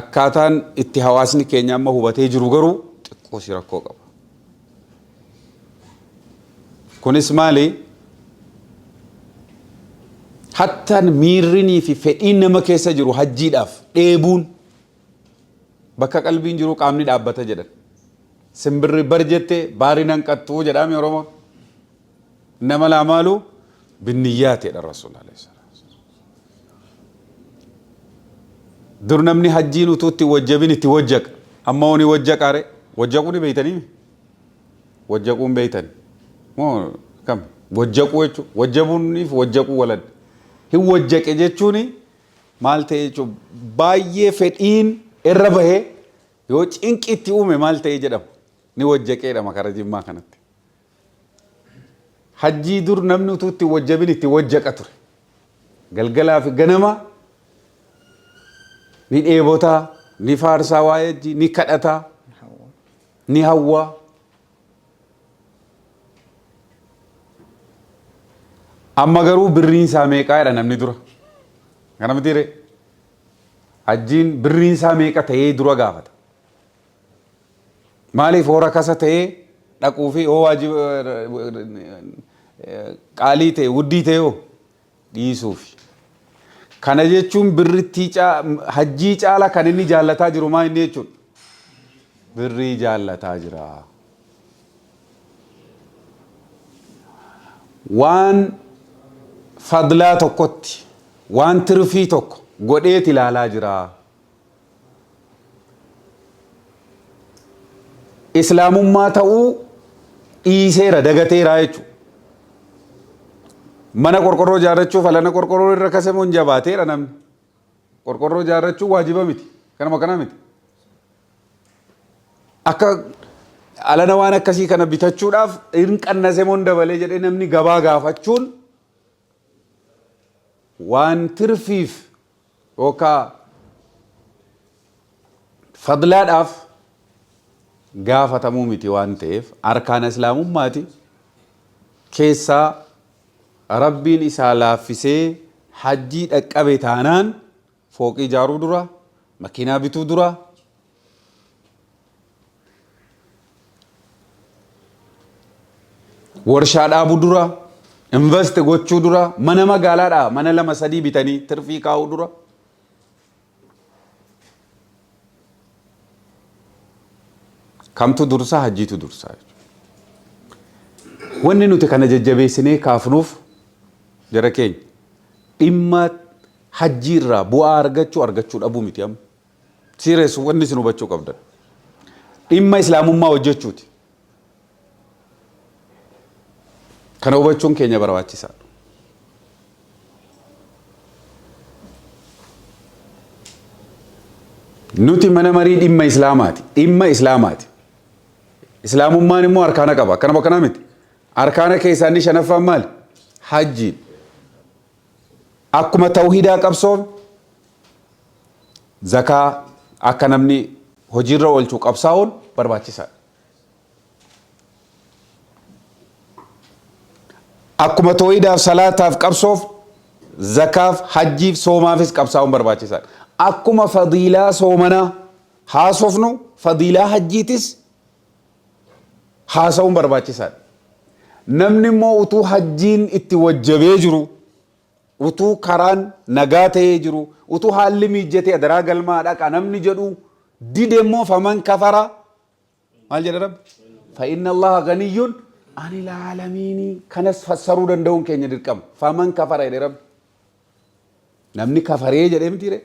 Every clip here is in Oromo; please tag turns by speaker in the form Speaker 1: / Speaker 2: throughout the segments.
Speaker 1: akkaataan itti hawaasni keenya amma hubatee jiru garuu xiqqoo si rakkoo qaba. Kunis maali? Hattaan miirrinii fi fedhiin nama keessa jiru hajjiidhaaf dheebuun bakka qalbiin jiru qaamni dhaabbata jedhan. Simbirri bar jettee baariin hanqattuu jedhame Oromoo. Nama laamaalu binniyyaatedha Rasuul alayhi salaam. Dur namni hajjiin utuu itti wajjabin itti wajjaqa. Amma oni wajjaqaare. Wajjaquun ni beeytanii? Wajjaquun beeytani. Moo kam? Wajjaquu jechuun wajjabuuniif wajjaquu walad. Hin wajjaqe jechuun maal ta'e jechuun baay'ee fedhiin irra bahee yoo cinqi itti uume maal ta'e jedhama. Ni wajjaqeedha makara Jimmaa kanatti. Hajjii dur namni utuu itti wajjabin itti wajjaqa ture. Galgalaa fi ganama ni dheebotaa, ni faarsaa waa'ee hajjii, ni kadhataa, ni hawwaa. Amma garuu birriin isaa meeqaadha namni dura? Kana miti ree? Hajjiin birriin isaa meeqa ta'ee dura gaafata. Maaliif hoora kasa ta'ee dhaquu fi hoo qaalii ta'e wuddii ta'e hoo dhiisuufi. Kana jechuun birrittii hajjii caala kan inni jaallataa jiru maa inni jechuudha? Birrii jaallataa jira. Waan fadlaa tokkotti, waan tirfii tokko godheet ilaalaa jira. Islaamummaa ta'uu dhiiseera dagateera jechuudha. Mana qorqorroo ijaarrachuuf alana qorqorroo irra kasamuun jabaateera namni. Qorqorroo ijaarrachuun waajiba miti. Kanuma kana miti. Akka alana waan akkasii kana bitachuudhaaf hin qannasemoon dabalee jedhee namni gabaa gaafachuun waan tirfiif yookaan fadlaadhaaf gaafatamuu miti waan ta'eef arkaan islaamummaati keessaa Rabbiin isaa laaffisee hajjii dhaqqabe taanaan fooqii ijaaruu dura, makiinaa bituu dura, warshaa dhaabuu dura, invest gochuu dura, mana magaalaadhaa mana 2-3 bitanii tirfii kaa'uu dura. Kamtu dursa hajjiitu dursa. Wanni nuti kana jajjabeessinee kaafnuuf jara keenya dhimma hajjiirraa bu'aa argachuu dhabuu miti amma. Siireessu wanni isin hubachuu qabdan. Dhimma islaamummaa hojjechuuti. Kana hubachuun keenya barbaachisaadha. Nuti mana marii dhimma islaamaati. Dhimma islaamaati. Islaamummaan immoo arkaana qaba. Akkanuma kana miti. Arkaana keessaa inni 5ffaan maali? Hajjiin. Akkuma tawhiidaa qabsoon zakaa akka namni hojiirra oolchuu qabsaa'uun barbaachisaadha. Akkuma tawhiidaaf salaataaf qabsoof zakaaf hajjiif soomaafis qabsaa'uun barbaachisaadha. Akkuma fadiilaa soomanaa haasofnu fadiilaa hajjiitis haasa'uun barbaachisaadha. Namni immoo utuu hajjiin itti wajjabee jiru, utuu karaan nagaa ta'ee jiru, utuu haalli miijjatee adaraa galmaa dhaqa namni jedhu dide immoo faman kafara maal jedha Rabbi? Fa'inna Allaha ganiyyuun anil aalamiinii kanas fassaruu danda'uun keenya dirqama. Faman kafara jedhe Rabbi. Namni kafaree jedhee miti ree?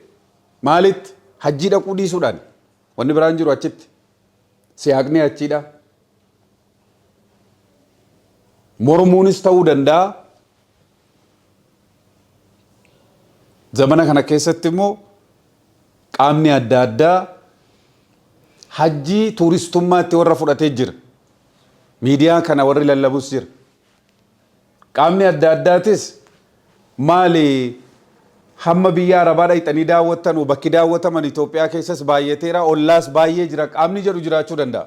Speaker 1: Maalitti? Hajjii dhaquu dhiisuudhaan. Wanni biraan jiru achitti. Siyaaqni achiidha. Mormuunis ta'uu danda'a. Zamana kana keessatti immoo qaamni adda addaa hajjii tuuristummaatti warra fudhatee jira. Miidiyaa kana warri lallabus jira. Qaamni adda addaatis maali hamma biyya Arabaa dhaqxanii daawwattan bakki daawwataman Itoophiyaa keessas baay'ateera ollaas baay'ee jira qaamni jedhu jiraachuu danda'a.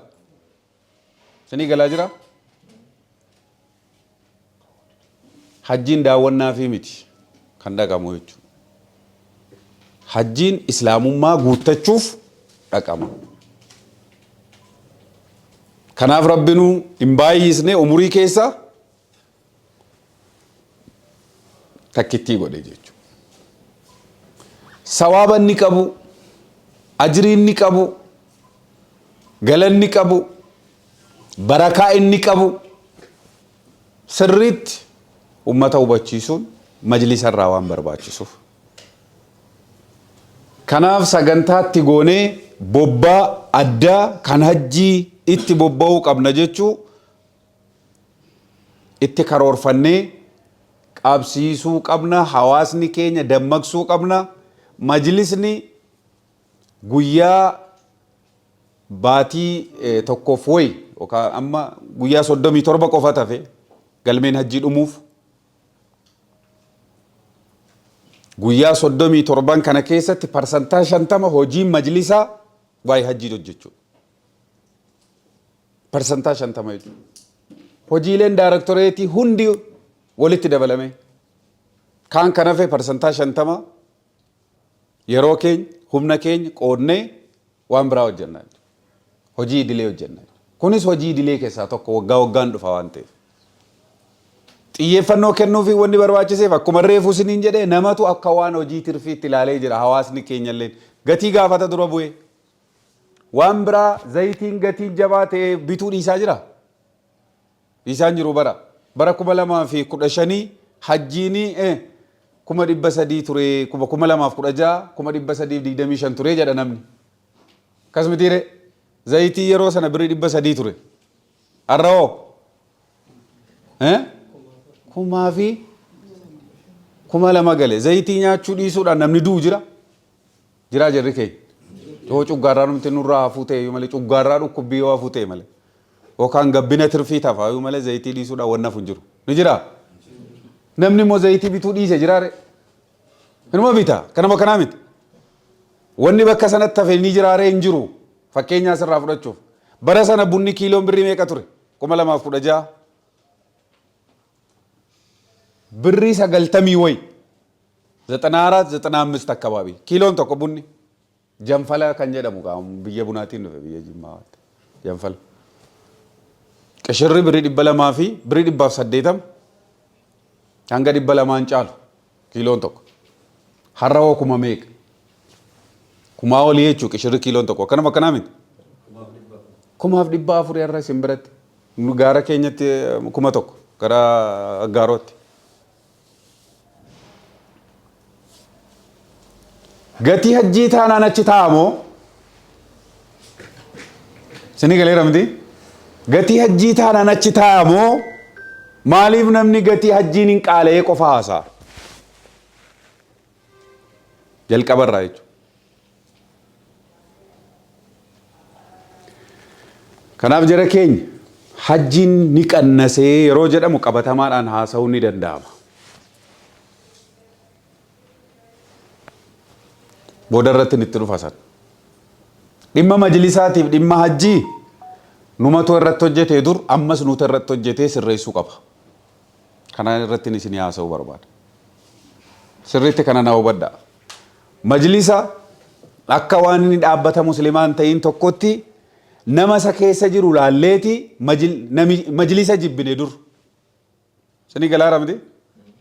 Speaker 1: Isinii galaa jira? Hajjiin daawwannaa fi miti kan dhaqamu jechuudha. hajjiin islaamummaa guuttachuuf dhaqama. Kanaaf rabbinuu hin baay'isne umurii keessa takkittii godhe jechuudha. Sawaaba inni qabu, ajrii inni qabu, galanni qabu, barakaa inni qabu sirriitti ummata hubachiisuun majlisa irraa waan barbaachisuuf. Kanaaf sagantaatti goonee bobbaa addaa kan hajjii itti bobba'uu qabna jechuu itti karoorfannee qabsiisuu qabna. Hawaasni keenya dammaqsuu qabna. Majlisni guyyaa baatii tokkoof wayi yookaan amma guyyaa 37 qofa tafe galmeen hajjii dhumuuf guyyaa 37 kana keessatti parsantaa 50 hojiin majlisaa waa'ee hajjii hojjechuudha. Parsantaa 50 jechuudha. Hojiileen daarektoreetii hundi walitti dabalame kaan kan hafe parsantaa 50 yeroo keenya humna keenya qoodnee waan biraa hojjennaa. Hojii idilee hojjennaa. Kunis hojii idilee keessaa tokko waggaa waggaan dhufa waan ta'eef. Xiyyeeffannoo kennuufi wanni barbaachiseef akkuma reefuu isiniin jedhee namatu akka waan hojii tirfiitti ilaalee jira. Hawaasni keenya illee gatii gaafata dura bu'ee waan biraa zayitiin gatii jabaa ta'e bituu dhiisaa jira. Dhiisaan jiru bara 2015 hajjiinii 300 ture 2016 325 ture jedha namni. Akkasumatti zayitii yeroo sana birrii 300 ture. Arraoo 2,000 gale zayitii nyaachuu dhiisuudhaan namni du'u jira. Jira jirri keenya. Yoo cuggaarraa numti nurraa hafuu ta'e malee cuggaarraa dhukkubbii yoo hafuu ta'e malee yookaan gabbina tirfii tafaa malee zayitii dhiisuudhaan waan hafu hin jiru. Ni jira. Namni immoo zayitii bituu dhiise jiraare. Inuma bita kanama kanaa miti. Wanni bakka sanatti hafe ni jiraare hin jiru. Fakkeenyaa asirraa fudhachuuf. Bara sana bunni kiiloon birrii meeqa ture? 2016. Birrii 90 wayi. 94 95 akkababii. Kiiloon tokko bunni. Janfala kan jedhamu biyya bunaatiin dhufe biyya Jimmaa. Janfala. Qishirri birrii 200 fi birrii 180 hanga 200 caalu kiiloon tokko. Har'a hoo kuma meeqa? Kumaa olii jechuun qishirri kiiloon tokko akkanuma akkanaa miti. 1,400 har'a isin biratti. Gaara keenyatti 1,000 gara Aggaarotti. Gatii hajjii taanaan achi taa'amoo isinii galeera miti? Gatii hajjii taanaan achi taa'amoo maaliif namni gatii hajjiin hin qaala'ee qofa haasa'a? Jalqabarraa jechuudha. Kanaaf jara keenya hajjiin ni qannasee yeroo jedhamu qabatamaadhaan haasa'uun ni danda'ama. Booda irratti itti dhufa san. Dhimma majlisaatiif dhimma hajjii numatu irratti hojjetee dur ammas nuti irratti hojjetee sirreessuu qaba. Kana irratti isin haasa'uu barbaada. Sirriitti kana na hubadhaa. Majlisa akka waan inni dhaabbata muslimaan ta'in tokkotti nama isa keessa jiru laalleeti majlisa jibbine dur. Isinii galaara miti?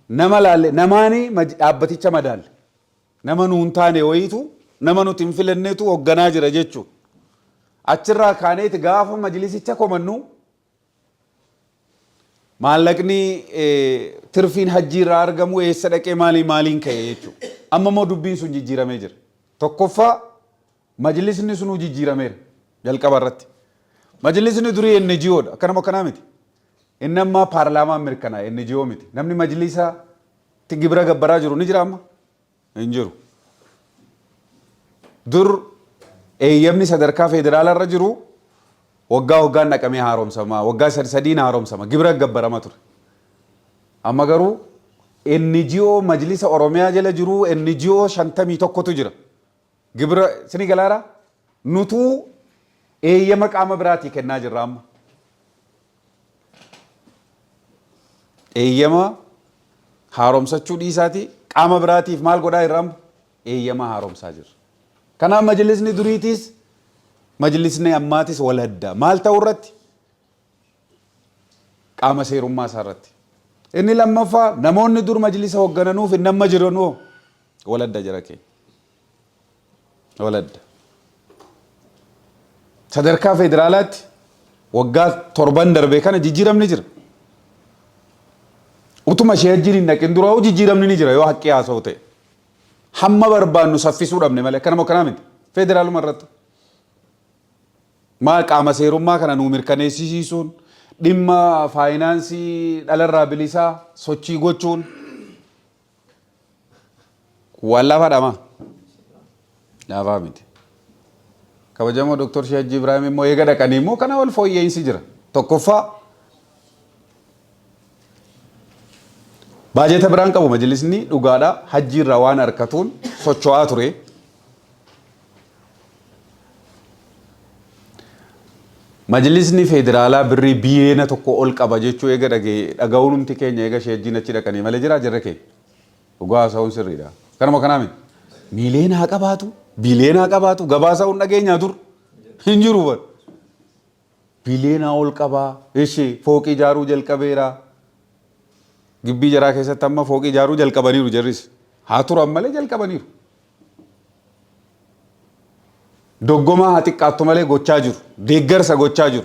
Speaker 1: Nama laalle namaani dhaabbaticha madaalle. Nama nuun taane wayitu nama nuti hin filanneetu hoogganaa jira jechuudha. Achirraa kaaneeti gaafa majlisicha komannu maallaqni tirfiin hajjii irraa argamu eessa dhaqee maaliin ka'e jechuudha. Amma immoo dubbiin sun jijjiiramee jira. Tokkoffaa majlisni sun jijjiirameera jalqaba irratti. Majlisni durii NGO'dha. Akkanuma akkanaa miti. Inni ammaa paarlaamaan mirkanaa'e NGO miti. Namni majlisatti gibira gabbaraa jiru ni jira amma? Hin jiru. Dur eeyyamni sadarkaa federaalaa irra jiru waggaa waggaan dhaqamee haaromsama. Waggaa sadiin haaromsama. Gibira gabbarama ture. Amma garuu NGO majlisa Oromiyaa jala jiru NGO 51tu jira. Gibira isinii galaara nutuu eeyyama qaama biraatii kennaa jirra amma. Eeyyama haaromsachuu dhiisaati qaama biraatiif maal godhaa irra amma eeyyamaa haaromsaa jirra. Kanaaf majlisni duriitis majlisni ammaatis wal adda. Maal ta'u irratti? Qaama seerummaa isaa irratti. Inni lammaffaa namoonni dur majlisa hooggananuuf inni amma jiranuu wal adda jira keenya. Wal adda. Sadarkaa federaalaatti waggaa 7 darbee kana jijjiiramni jira. Utuma shehajjiin hin dhaqin dura jijjiiramni ni jira yoo haqqi haasa'u ta'e. Hamma barbaannu saffisuu dhabne malee kanama kanaa miti. Federaaluma irratti. Maal qaama seerummaa kana nuu mirkaneessisiisuun dhimma faayinaansii dhalarraa bilisaa sochii gochuun waan lafaadhama. Laafaa miti. Kabajamoo Dr. Shehajji Ibrahim immoo eega dhaqanii immoo kana wal fooyya'insi jira. Tokkoffaa baajeta biraan qabu majlisni dhugaadha hajji irraa waan harkatuun socho'aa ture. Majlisni federaalaa birrii biiliyoona tokko ol qaba jechuu eega dhaga'uun humti keenya eega Shehajjiin achi dhaqanii malee jira jirra keenya. Dhugaa haasa'uun sirriidha. Kanuma kanaa miti. Miiliyoona haa qabaatu, biiliyoona haa qabaatu, gabaasa hun dhageenyaa dur hin jiru bara. Biiliyoona ol qabaa, ishee fooqii ijaaruu jalqabeera. Gibbii jaraa keessatti amma fooqii ijaaruu jalqabaniiru jarris. Haa turan malee jalqabaniiru. Doggomaa haa xiqqaattu malee gochaa jiru. Deeggarsa gochaa jiru.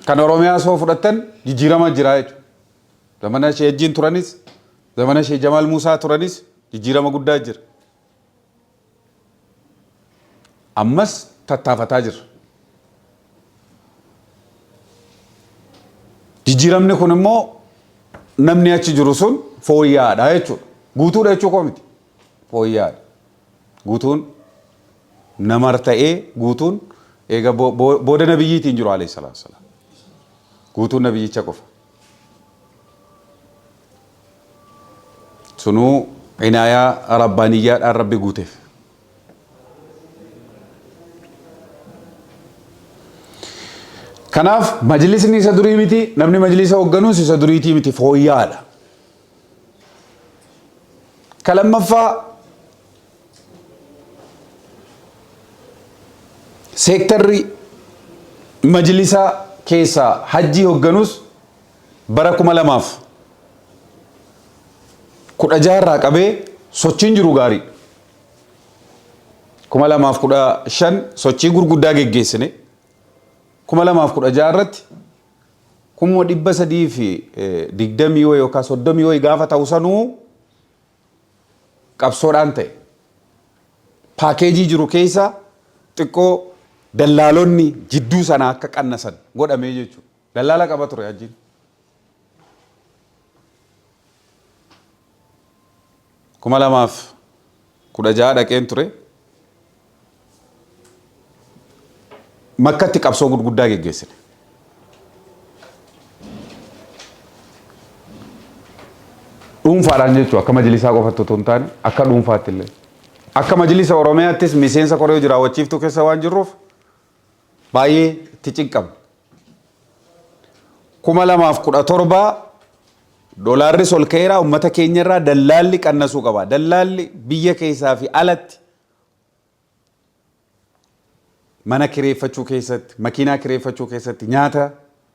Speaker 1: Kan Oromiyaa soo fudhattan jijjiirama jira jechuudha. Zamana Shehajjiin turanis, zamana Sheeh Jamaal Muusaa turanis jijjiirama guddaa jira. Ammas tattaafataa jira. Jijjiiramni kun immoo namni achi jiru sun fooyya'aadha jechuudha. Guutuudha jechuu koo miti. Fooyya'aadha. Guutuun namar ta'ee guutuun eega booda nabiyyiitiin jiru alayhi salaatu wasalaam. Guutuun nabiyyicha qofa. Sunuu cinaayaa rabbaaniyyaadhaan rabbi guuteef. Kanaaf majlisni isa durii miti namni majlisa hoogganuus isa duriitii miti fooyya'aadha. Ka lammaffaa seektarri majlisa keessaa hajjii hoogganuus bara 2016 irraa qabee sochiin jiru gaarii. 2015 sochii gurguddaa geggeessine. 2016 irratti 320 yookaan 30 gaafa ta'u sanuu qabsoodhaan ta'e. Paakeejii jiru keessa xiqqoo dallaalonni jidduu sana akka qannasan godhamee jechuudha. Dallaala qaba ture hajjiin. Kuma lamaaf 16 dhaqeen ture. Makkatti qabsoo gurguddaa geggeessine. Dhuunfaadhaan jechuudha akka majlisaa qofatti otoo hin taane akka dhuunfaatti illee. Akka majlisa Oromiyaattis miseensa koree jiraawwachiiftuu keessa waan jirruuf baay'ee itti cinqabna. 2017 doolaarris ol ka'eera uummata keenyarraa dallaalli qannasuu qaba. Dallaalli biyya keessaa fi alatti mana kireeffachuu keessatti, makiinaa kireeffachuu keessatti, nyaata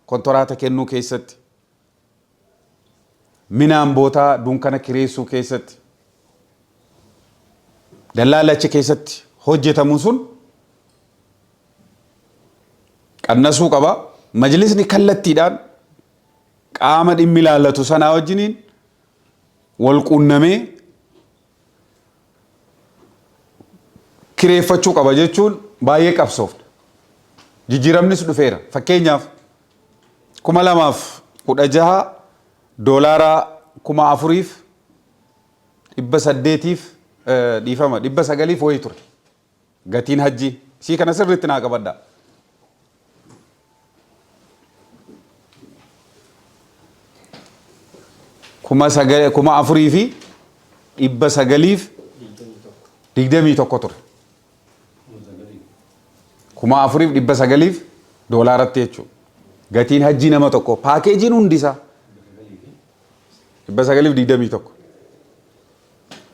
Speaker 1: kontoraata kennuu keessatti, minaan bootaa dunkana kireessuu keessatti, dallaalli achi keessatti hojjetamu sun qannasuu qaba. Majlisni kallattiidhaan qaama dhimmi ilaallatu sanaa wajjiniin wal quunnamee kireeffachuu qaba jechuun baay'ee qabsoofna. Jijjiiramnis dhufeera. Fakkeenyaaf 2016 doolaaraa 4,800 dhiifama 900 wayii ture. Gatiin hajjii. Isii kana sirriitti naa qabadhaa. Kuma 4,921 ture. 4,900 doolaaratti jechuudha. Gatiin hajjii nama tokko paakeejiin hundisaa 921.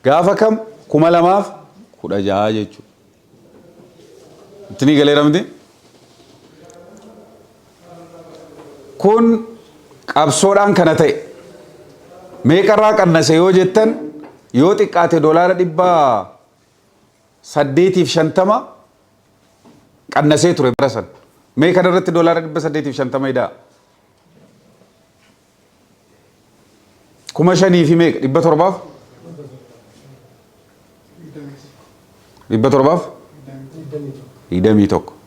Speaker 1: Gaafa kam 2016 jechuudha. Itti galeera miti. Kun qabsoodhaan kana ta'e. Meeqarraa qannase yoo jettan yoo xiqqaate $850 qannasee ture bara san. Mee kana irratti $850 idaa. 5,000 fi meeqa 700? 700? 21.